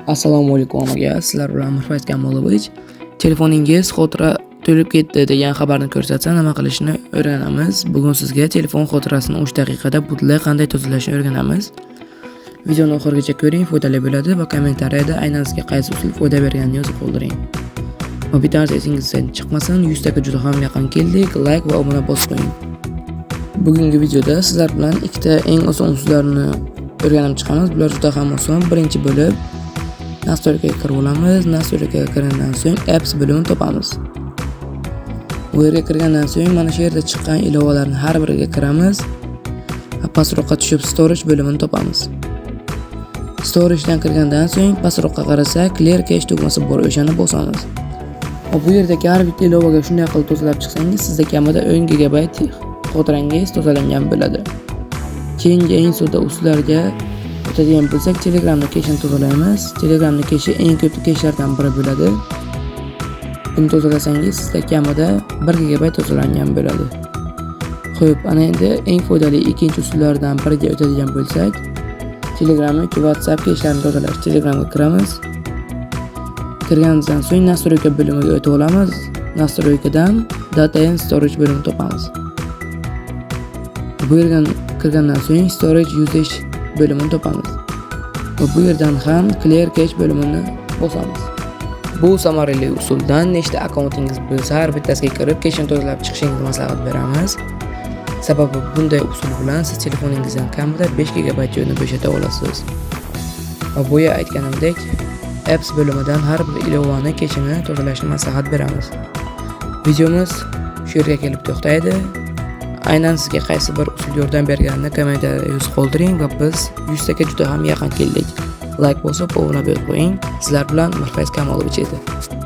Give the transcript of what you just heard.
Assalomu alaykum aka, sizlar bilan Mirfayz Kamolovich. Telefoningiz xotira to'lib ketdi degan xabarni ko'rsatsa nima qilishni o'rganamiz. Bugun sizga telefon xotirasini 3 daqiqada butunlay qanday tozalashni o'rganamiz. Videoni oxirigacha ko'ring, foydali bo'ladi va kommentariyada aynan sizga qaysi usul foyda berganini yozib qoldiring. Va bitta narsa esingizdan chiqmasin, 100 taga juda ham yaqin keldik. Like va obuna bosib qo'ying. Bugungi videoda sizlar bilan ikkita eng oson usullarni o'rganib chiqamiz. Bular juda ham oson. Birinchi bo'lib Nastroykaga kirib olamiz. Nastroykaga kirgandan so'ng apps bo'limini topamiz. Bu yerga kirgandan so'ng mana shu yerda chiqqan ilovalarning har biriga kiramiz. Pastroqqa tushib storage bo'limini topamiz. Storagedan kirgandan so'ng pastroqqa qarasak clear cache tugmasi bor, o'shani bosamiz. Bu yerdagi har bitta ilovaga shunday qilib tozalab chiqsangiz, sizda kamida 10 GB xotirangiz tozalangan bo'ladi. Keyingi eng sodda usullarga o'tadigan bo'lsak, Telegramni cache-ni tozalaymiz. Telegramni cache eng ko'p cache'lardan biri bo'ladi. Buni tozalasangiz, sizda kamida 1 GB tozalangan bo'ladi. Xo'p, ana endi eng foydali ikkinchi usullardan biriga o'tadigan bo'lsak, Telegramni yoki WhatsApp cache'larini tozalash. Telegramga kiramiz. Kirganimizdan so'ng Nastroyka bo'limiga o'tib olamiz. Nastroykadan Data and Storage bo'limini topamiz. Bu yerga kirgandan so'ng Storage Usage bo'limini topamiz. Va bu yerdan ham Clear Cache bo'limini bosamiz. Bu samarali usuldan nechta akkauntingiz bo'lsa, har bittasiga kirib cache-ni tozalab chiqishingizni maslahat beramiz. Sababi bunday usul bilan siz telefoningizdan kamida 5 GB joyni bo'shata olasiz. Va boya aytganimdek, apps bo'limidan har bir ilovani cache-ni tozalashni maslahat beramiz. Videomiz shu yerga kelib to'xtaydi. Aynan sizga qaysi bir usul yordam berganini kommentariyada yozib qoldiring va biz 100 taga juda ham yaqin keldik. Like bosib, obuna bo'lib qo'ying. Sizlar bilan Mirfayz Kamolovich edi.